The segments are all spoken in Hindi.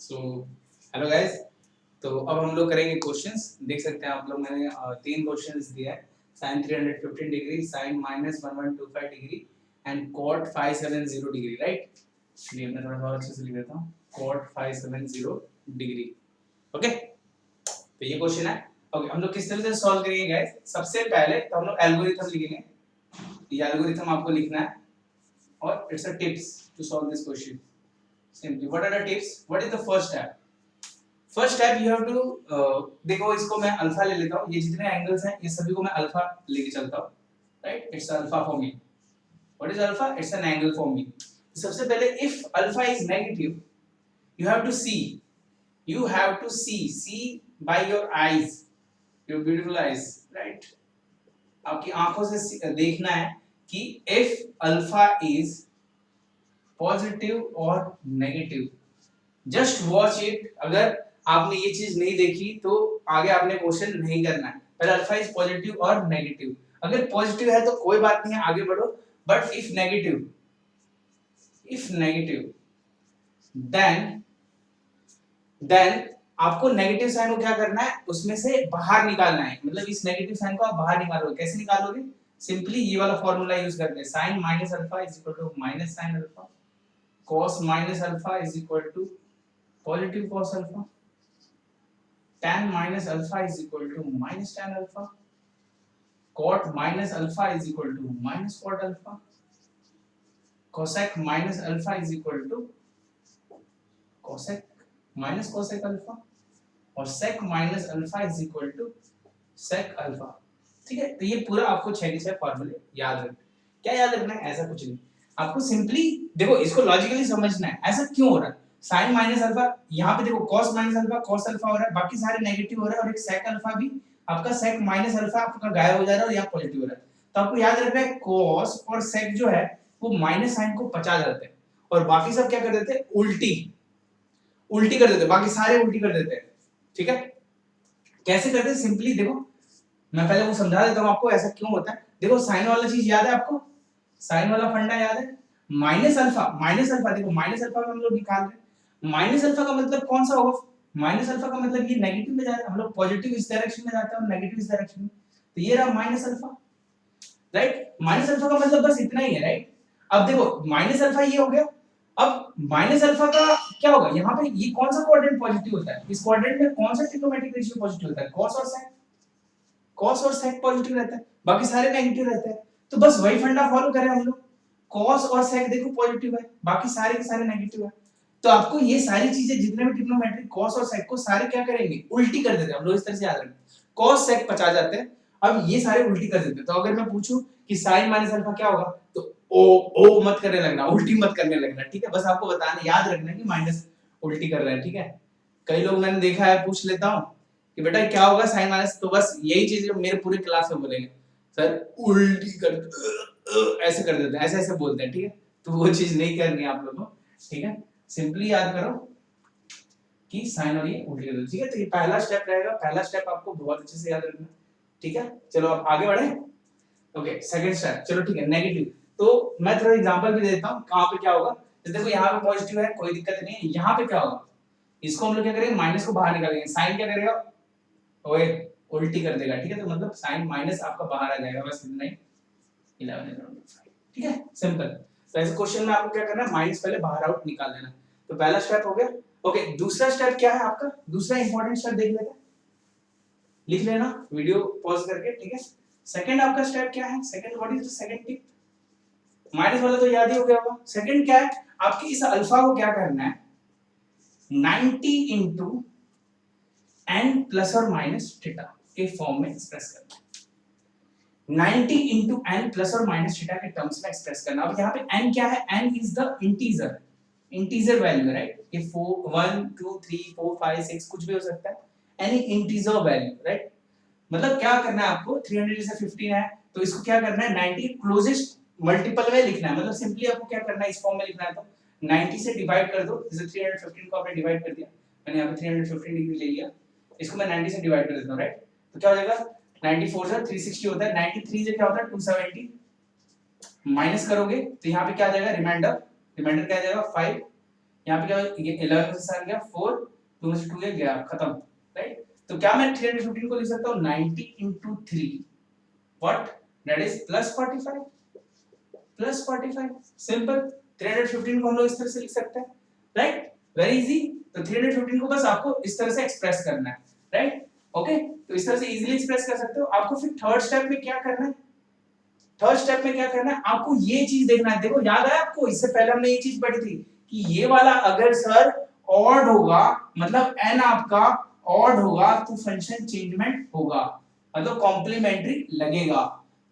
सो हेलो गाइस, तो अब हम लोग करेंगे क्वेश्चंस। देख सकते हैं आप लोग, मैंने 3 क्वेश्चंस दिया है। sin 315 degree, sin -1125 degree and cot 570 degree, right. चलिए मैं थोड़ा और अच्छे से लिख देता हूँ, cot 570 डिग्री। ओके, तो ये क्वेश्चन है। ओके, हम लोग किस तरह से सॉल्व करेंगे गाइस? सबसे पहले तो हम लोग एल्गोरिथम लिखेंगे। ये एल्गोरिथम आपको लिखना है और it's a tips to solve this question. Simply what are the tips? What is the first step? First step you have to देखो, इसको मैं अल्फा ले लेता हूं। ये जितने एंगल्स हैं ये सभी को मैं अल्फा लेके चलता हूं, right. It's alpha for me. What is alpha? It's an angle for me. सबसे पहले if alpha is negative, you have to see, see by your eyes, your beautiful eyes, right. आपकी आंखों से देखना है कि इफ अल्फा इज पॉजिटिव और नेगेटिव, जस्ट वॉच इट। अगर आपने ये चीज नहीं देखी तो आगे आपने क्वेश्चन नहीं करना है। पहले अल्फा इज पॉजिटिव और नेगेटिव। अगर पॉजिटिव है तो कोई बात नहीं है, आगे बढ़ो। बट इफ नेगेटिव, देन आपको नेगेटिव साइन को क्या करना है, उसमें से बाहर निकालना है। मतलब इस नेगेटिव साइन को आप बाहर निकालोगे। कैसे निकालोगे? सिंपली ये वाला फॉर्मूला यूज करके, sin minus alpha is equal to minus sin alpha, cos minus alpha is equal to positive cos alpha, tan minus alpha is equal to minus tan alpha, cot minus alpha is equal to minus cot alpha, cosec minus alpha is equal to cosec minus cosec alpha, और sec minus alpha is equal to sec alpha। ठीक है, तो ये पूरा आपको 6 के 6 फॉर्मूले याद रखना। क्या याद रखना है? ऐसा कुछ नहीं, आपको सिंपली देखो, इसको लॉजिकली समझना है। ऐसा क्यों हो रहा है? sin माइनस अल्फा, यहाँ पे देखो cos minus alpha cos alpha हो रहा है, बाकी सारे नेगेटिव हो रहे हैं, और एक sec अल्फा भी आपका sec माइनस अल्फा आपका गायब हो जा रहा है और यहाँ पॉजिटिव हो रहा है। तो आपको याद रखना है cos और sec जो है वो माइनस साइन को पचा जाते हैं, और बाकी सब क्या कर देते हैं? उल्टी कर देते हैं, बाकी सारे उल्टी कर देते हैं। ठीक है, कैसे करते हैं? सिंपली देखो, मैं पहले वो समझा देता हूं आपको ऐसा क्यों होता है। देखो साइन वाला चीज याद है आपको? साइन वाला फंडा याद है? माइनस अल्फा देखो, माइनस अल्फा में हम लोग निकाल रहे हैं। माइनस अल्फा का मतलब कौन सा होगा? माइनस अल्फा का मतलब ये नेगेटिव में जा रहा है, हम लोग पॉजिटिव इस डायरेक्शन में जाते हैं और नेगेटिव इस डायरेक्शन में। तो ये रहा minus alpha, right. Minus alpha का मतलब बस इतना ही है, राइट। अब देखो माइनस अल्फा ये हो गया। अब माइनस अल्फा का क्या होगा? यहाँ पे ये कौन सा क्वाड्रेंट पॉजिटिव होता है? इस क्वाड्रेंट में कौन सा ट्रिग्नोमेट्रिक रेशियो पॉजिटिव होता है? cos और sec पॉजिटिव रहता है, बाकी सारे नेगेटिव रहते हैं। तो बस वही फंडा फॉलो करें हम लोग। cos और sec देखो पॉजिटिव है, बाकी सारे के सारे नेगेटिव है। तो आपको ये सारी चीजें जितने भी ट्रिग्नोमेट्रिक cos और sec को सारे क्या करेंगे? उल्टी कर देते हैं हम लोग। इस तरह से याद रखें, cos sec 50 जाते हैं, अब ये सारे उल्टी कर देते हैं। तो अगर मैं पूछूं कि sin माइनस अल्फा क्या होगा, तो ओ मत करने लगना, उल्टी मत करने लगना, ठीक है। बस आपको बताना, याद रखना कि माइनस उल्टी कर रहा है, ठीक है। कई लोग मैंने देखा है, पूछ लेता हूं कि बेटा क्या होगा साइन माइनस, तो बस यही चीज मेरे पूरे क्लास में बोलेंगे, सर उल्टी कर, ऐसे कर देते हैं, ऐसे ऐसे बोलते हैं, ठीक है। तो वो चीज नहीं करनी है आप लोगों को, ठीक है। सिंपली याद करो कि साइन और ये उल्टी कर दो, ठीक है। तो ये पहला स्टेप रहेगा, पहला स्टेप आपको बहुत अच्छे से याद रखना, ठीक है। चलो अब आगे बढ़े। ओके, सेकंड स्टेप, चलो ठीक है, नेगेटिव। तो मैं थोड़ा एग्जांपल भी देता हूं कहां पे क्या होगा। तो देखो यहाँ पे पॉजिटिव है, कोई दिक्कत नहीं है। यहाँ पे क्या होगा? इसको हम लोग क्या करेंगे? माइनस को बाहर निकालेंगे। साइन क्या करेगा? ओए उल्टी कर देगा, ठीक है। तो मतलब साइन माइनस आपका बाहर आ जाएगा, बस इतना ही। 11 ठीक है, सिंपल। तो ऐसे क्वेश्चन में आपको क्या करना है? माइनस पहले बाहर आउट निकाल देना। तो पहला स्टेप हो गया। ओके, दूसरा स्टेप क्या है आपका? दूसरा इंपॉर्टेंट स्टेप देख लेते हैं, लिख लेना वीडियो पॉज करके, ठीक है। सेकंड आपका स्टेप क्या है? Second, what is the second tip? Minus वाला तो याद ही हो गया होगा। सेकंड क्या है? आपकी इस अल्फा को क्या करना है? 90 into n प्लस और माइनस थीटा के फॉर्म में एक्सप्रेस करना है। 90 into n प्लस और माइनस थीटा के टर्म्स में एक्सप्रेस करना। अब यहाँ पे n क्या है? n is the integer value, right. ये 4 1 2 3 4 5 6 कुछ भी हो सकता है, एनी इंटीजर वैल्यू, राइट। मतलब क्या करना है आपको? 300 से 15 है तो इसको क्या करना है? 90 क्लोजेस्ट मल्टीपल में लिखना है। मतलब सिंपली आपको क्या करना है? इस फॉर्म में लिखना है। तो 90 से डिवाइड कर दो, जैसे 315 को आपने डिवाइड कर दिया, मैंने यहाँ पे 315 डिग्री ले लिया, इसको मैं 90 से डिवाइड कर देता हूं, राइट। तो क्या हो जाएगा? 94 से 360 होता है, 93 से क्या होता है? 270 माइनस करोगे तो यहाँ पे क्या आ जाएगा? रिमाइंडर क्या आ जाएगा? 5 यहाँ पे क्या ये 11 में से आ गया 4, 2 में से 2 गया, खत्म, राइट। तो क्या मैं 315 को लिख सकता हूँ 90 into 3, what, that is +45, simple. 315 को हम लोग इस तरह से लिख सकते हैं, राइट, वेरी इजी। तो 315 को बस आपको इस तरह से एक्सप्रेस करना है, राइट, ओके। तो इस तरह से इजीली एक्सप्रेस कर सकते हो। आपको फिर थर्ड स्टेप में क्या करना है, थर्ड स्टेप में क्या करना है, आपको ये चीज देखना है। देखो याद है आपको, इससे पहले हमने ये चीज पढ़ी थी कि ये वाला अगर सर ऑड होगा, मतलब n आपका ऑड होगा तो फंक्शन चेंजमेंट होगा, मतलब कॉम्प्लीमेंट्री लगेगा।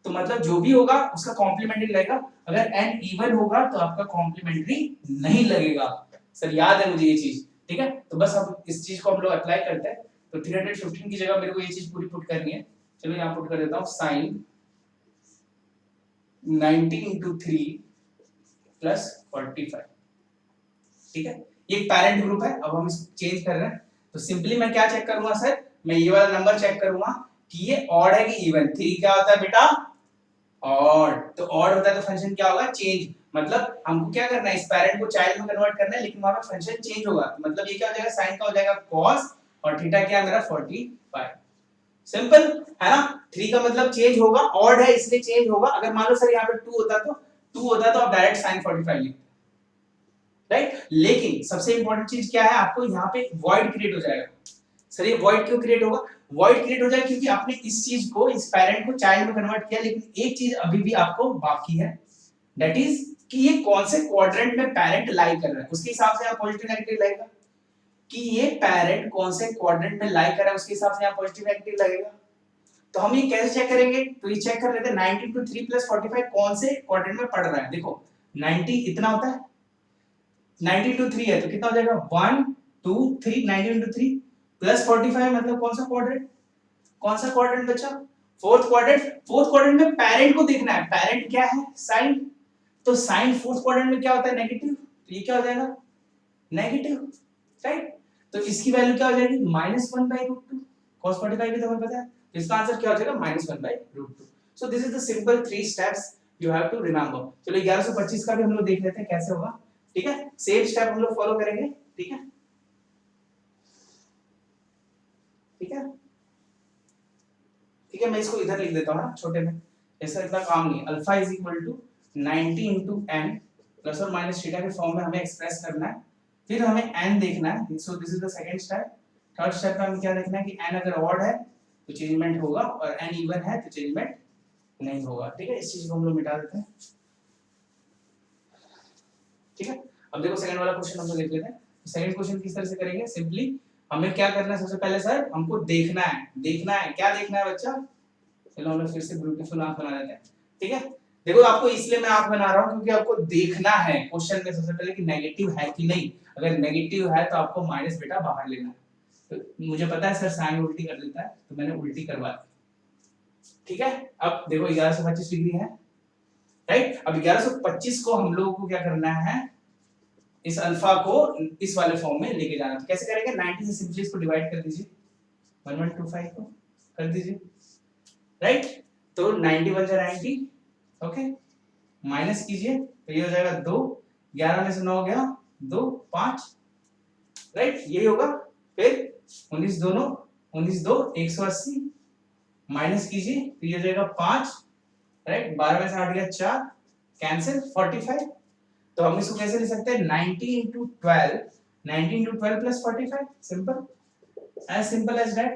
तो मतलब जो भी होगा उसका कॉम्प्लीमेंट्री लगेगा। अगर n इवन होगा तो आपका कॉम्प्लीमेंट्री नहीं लगेगा। सर याद है मुझे ये चीज, ठीक है। तो बस अब इस चीज को हम लोग अप्लाई करते हैं। तो 315 की जगह मेरे को ये चीज पूरी पुट करनी है। चलो यहाँ पुट कर देता हूँ, साइन 90 into 3 plus 45, ठीक है। ये एक पैरेंट ग्रुप है। अब हम इसको चेंज कर रहे हैं, तो सिंपली मैं क्या चेक करूंगा सर, मैं ये वाला नंबर चेक करूंगा कि ये ऑड है कि इवन। 3 क्या होता है बेटा, ऑड। तो ऑड होता है तो फंक्शन क्या होगा, चेंज। मतलब हमको क्या करना है, इस पैरेंट को चाइल्ड में कन्वर्ट करना है, लेकिन वहां पे फंक्शन चेंज होगा। तो मतलब ये क्या हो जाएगा, साइन का हो जाएगा cos और थीटा क्या है मेरा 45। सिंपल है ना। 3 का मतलब चेंज होगा, ऑड है इसलिए चेंज होगा। अगर मान लो सर यहाँ पे 2 होता तो आप डायरेक्ट sin 45 लिखते, राइट। लेकिन सबसे इंपॉर्टेंट चीज क्या है, आपको यहाँ पे वॉइड क्रिएट हो जाएगा। सर ये वॉइड क्यों क्रिएट होगा, वॉइड क्रिएट हो जाएगा क्योंकि आपने इस चीज को, इस पैरेंट को चाइल्ड में कन्वर्ट किया, लेकिन एक चीज अभी भी आपको बाकी है, दैट इज कि ये कौन से क्वाड्रेंट में पैरेंट लाई कर रहा है, उसके हिसाब से आप पॉजिटिव नेगेटिव लगेगा। कि ये पैरेंट कौन से क्वाड्रेंट में लाई कर रहा है, उसके हिसाब से यहाँ पॉजिटिव नेगेटिव लगेगा। तो हम ये कैसे चेक करेंगे, तो ये चेक कर लेते हैं 90 into 3 plus 45 कौन से क्वाड्रेंट में पड़ रहा है। देखो 90 इतना होता है, 90 into 3 है तो कितना हो जाएगा 1 2 3, 90 into 3 plus 45 मतलब कौन सा क्वाड्रेंट, कौन सा क्वाड्रेंट बचा, फोर्थ क्वाड्रेंट। फोर्थ क्वाड्रेंट में पैरेंट को देखना है, पैरेंट क्या है, साइन। तो साइन फोर्थ क्वाड्रेंट में क्या होता है, नेगेटिव। तो ये क्या हो जाएगा, नेगेटिव, राइट। तो इसकी वैल्यू क्या हो जाएगी, -1/√2। cos 45 भी तो हमें पता है, तो इसका आंसर क्या हो जाएगा, -1/√2। So this is the simple 3 steps you have to remember. चलो 1125 का भी हम लोग देख लेते हैं कैसे होगा, ठीक है। सेम स्टेप हम लोग फॉलो करेंगे, ठीक है, ठीक है, ठीक है। मैं इसको इधर लिख देता हूं ना छोटे में, ऐसा इतना काम नहीं। Alpha is equal to 90 into n plus और माइनस थीटा के फॉर्म में हमें एक्सप्रेस करना है। फिर हमें n देखना है, सो this is the second step. Third step में हमें क्या देखना है कि n अगर ऑड है तो चेंजमेंट होगा और n इवन है तो चेंजमेंट नहीं होगा, ठीक है। इस चीज को हम लोग मिटा देते हैं, ठीक है। अब देखो सेकंड वाला क्वेश्चन हम लोग देख लेते हैं। सेकंड क्वेश्चन किस तरह से करेंगे, सिंपली हमें क्या करना है, सबसे पहले सर हमको देखना है, देखना है क्या देखना है बच्चा, चलो हम लोग फिर से ब्यूटीफुल आंख बना देते हैं, ठीक है। देखो आपको इसलिए मैं आंख बना रहा हूं क्योंकि आपको देखना है क्वेश्चन में सबसे पहले कि नेगेटिव है कि नहीं। अगर नेगेटिव है तो आपको माइनस बेटा बाहर लेना है। तो मुझे पता है सर साइन उल्टी कर देता है तो मैंने उल्टी करवा दी, ठीक है। अब देखो 1125 डिग्री है, राइट। अब 1125 को हम लोगों को क्या करना है, इस अल्फा को इस वाले फॉर्म में लेके जाना। तो कैसे करेंगे, 90 से सिंपली इसको डिवाइड कर दीजिए, 1125 को कर दीजिए, राइट। तो 90 बन जाए 90, ओके, माइनस कीजिए तो ये हो जाएगा 2, 11 में से 9 गया 2 5, राइट, यही होगा। फिर 19 दोनों 19 2 180, माइनस कीजिए तो ये हो जाएगा 5, राइट, 12 में से 8 गया 4, कैंसिल 45। तो हम इसको कैसे लिख सकते हैं, 90 into 12, 90 into 12 plus 45, simple, as simple as that,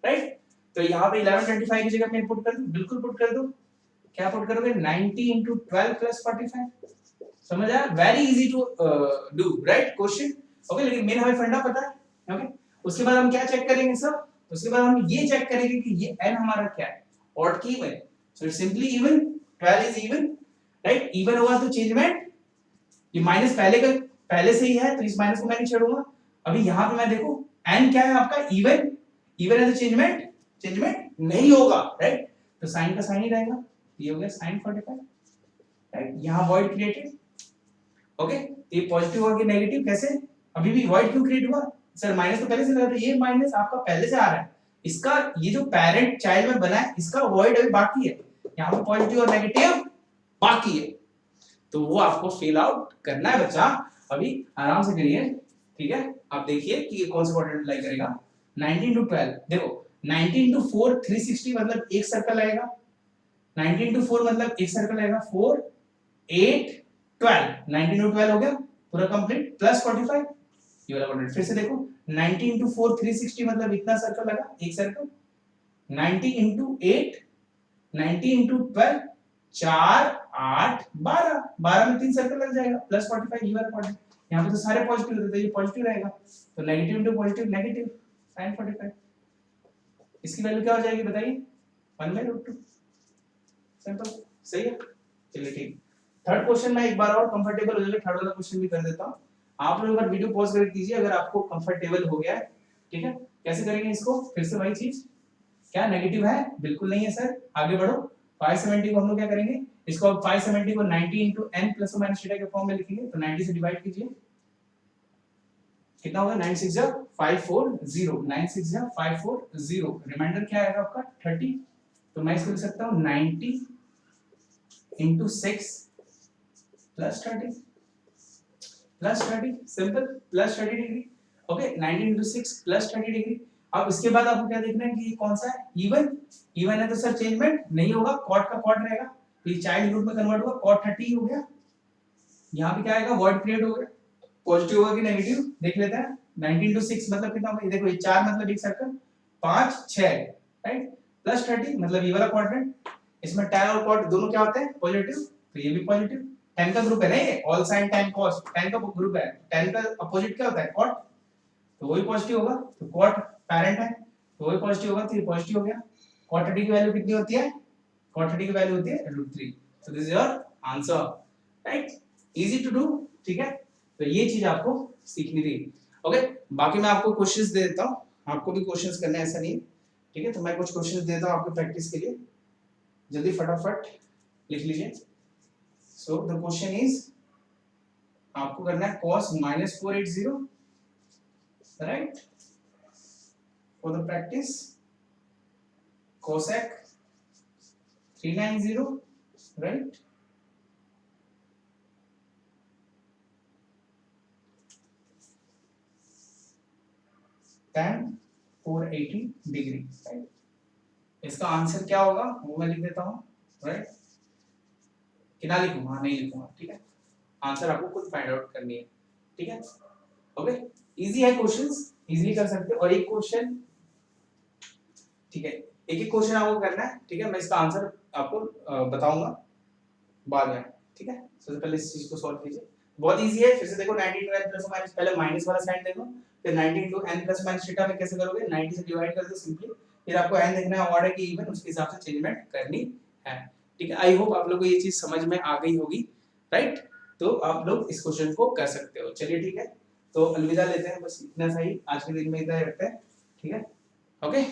right. तो यहाँ पे 1125 की जगह मैं पुट कर दूं, बिल्कुल पुट कर दूं। क्या पुट करोगे, 90 into 12 plus 45, समझ आया, very easy to do, right question, okay. लेकिन मेन हमें फंडा पता है, ओके। उसके बाद हम क्या चेक करेंगे सर, उसके बाद हम ये चेक करेंगे कि ये n हमारा क्या है, ऑड की even. So it's simply even, 12 is even, right. Even होगा तो चेंजमेंट, ये माइनस पहले से ही है तो इस माइनस को मैं नहीं छोड़ूंगा। अभी यहाँ पे मैं देखो n क्या है आपका, इवन, इवन है तो चेंजमेंट नहीं होगा, राइट। तो साइन का साइन ही रहेगा, ये हो गया sin 45, राइट। यहाँ वॉइड क्रिएटेड, ओके। ये पॉजिटिव होगा कि नेगेटिव, कैसे, अभी भी वॉइड क्यों क्रिएट हुआ सर, माइनस तो पहले से लगा था, ये माइनस आपका पहले से आ रहा है, इसका ये जो पैरेंट चाइल्ड में बना है इसका वॉइड अभी बाकी है, यहाँ पे पॉजिटिव और नेगेटिव बाकी है, तो वो आपको फिल आउट करना है बच्चा। अभी आराम से करिए, ठीक है। आप देखिए कि कौन सा क्वाड्रेंट अप्लाई करेगा। 19 टू 12, देखो 19 टू 4 360 मतलब एक सर्कल आएगा, 19 टू 4 मतलब एक सर्कल आएगा, 4 8 12, 19 टू 12 हो गया पूरा कंप्लीट, प्लस 45 ये वाला क्वाड्रेंट। फिर से देखो 90 into 4 360 मतलब इतना सर्कल लगा, एक सर्कल। 90 into 8 90 into 12 4 8 12, 12 में तीन सर्कल लग जाएगा, प्लस 45 ये वाला क्वाड्रेंट। यहाँ पे तो सारे पॉजिटिव होते हैं, ये पॉजिटिव रहेगा, तो negative into positive negative sin 45। इसकी वैल्यू क्या हो जाएगी बताइए, 1/√2। सिंपल, सही है। चलिए ठीक। थर्ड क्वेश्चन में एक बार और कंफर्टेबल हो जाएगा, थर्ड वाला क्वेश्चन भी कर देता हूं। आप लोग एक बार वीडियो पॉज करके कीजिए अगर आपको कंफर्टेबल हो गया है, ठीक है। कैसे करेंगे इसको, फिर से वही चीज, क्या नेगेटिव है, बिल्कुल नहीं है सर, आगे बढ़ो। 570 को हम लोग क्या करेंगे, इसको अब 570 को 90 into n प्लस और माइनस थीटा के फॉर्म में लिखेंगे, तो 90 से डिवाइड कीजिए, कितना होगा, 9 6 जा 540, 9 6 जा 540, रिमाइंडर क्या आएगा आपका 30। तो मैं इसको लिख सकता हूं 90 into 6 plus 30 plus 30, simple, plus 30 degree. Okay, 90 into 6 plus 30 degree. अब इसके बाद आपको क्या देखना है कि ये कौन सा है, इवन। इवन है तो सर चेंजमेंट नहीं होगा, कॉट का कॉट रहेगा, तो ये चाइल्ड ग्रुप में कन्वर्ट होगा, कॉट 30 हो गया। यहाँ पे क्या आएगा, वर्ड क्रिएट हो गया, पॉजिटिव होगा कि नेगेटिव देख लेते हैं। 19 into 6 मतलब कितना होगा, ये देखो, ये 4 मतलब एक सर्कल, 5 6, राइट, प्लस 30 मतलब ये वाला क्वाड्रेंट। इसमें tan और cot दोनों क्या होते हैं, पॉजिटिव, तो ये भी पॉजिटिव। tan का ग्रुप है ना ये, all sine tan cos, tan का ग्रुप है, tan का अपोजिट क्या होता है, cot, तो वही पॉजिटिव होगा, तो cot पेरेंट है, तो वही पॉजिटिव होगा, तो ये पॉजिटिव हो गया। cot 30 की वैल्यू कितनी होती है, cot 30 की वैल्यू होती है √3। So this is your answer, right, easy to do, ठीक है। तो ये चीज आपको सीखनी थी। ओके, बाकी मैं आपको क्वेश्चंस दे देता हूं, आपको भी क्वेश्चंस करने हैं, ऐसा नहीं है, ठीक है। तो मैं कुछ क्वेश्चंस देता हूं आपको प्रैक्टिस के लिए, जल्दी फटाफट लिख लीजिए। सो द क्वेश्चन इज, आपको करना है cos -480, right, for the practice cosec 390, right, tan 480 degree, right. इसका आंसर क्या होगा वो मैं लिख देता हूँ, राइट, कि ना लिखूं, हाँ नहीं लिखूंगा, ठीक है। आंसर आपको खुद फाइंड आउट करनी है, ठीक है। ओके, इजी है, क्वेश्चंस इजीली कर सकते हो। और एक क्वेश्चन, ठीक है, एक एक क्वेश्चन आपको करना है, ठीक है। मैं इसका आंसर आपको बताऊंगा बाद में, ठीक है। सबसे पहले इस चीज को सॉल्व कीजिए, बहुत इजी है। फिर से देखो 90 into n प्लस और माइनस, पहले माइनस वाला साइन देखो, फिर 90 into n plus minus theta में कैसे करोगे, 90 से डिवाइड कर दो सिंपली, फिर आपको n देखना है ऑड है कि इवन, उसके हिसाब से चेंजमेंट करनी है, ठीक है। आई होप आप लोगों को ये चीज समझ में आ गई होगी, राइट। तो आप लोग इस क्वेश्चन को कर सकते हो। चलिए ठीक है, तो अलविदा लेते हैं, बस इतना सा ही आज के दिन में, इतना ही रखते हैं, ठीक है। ओके।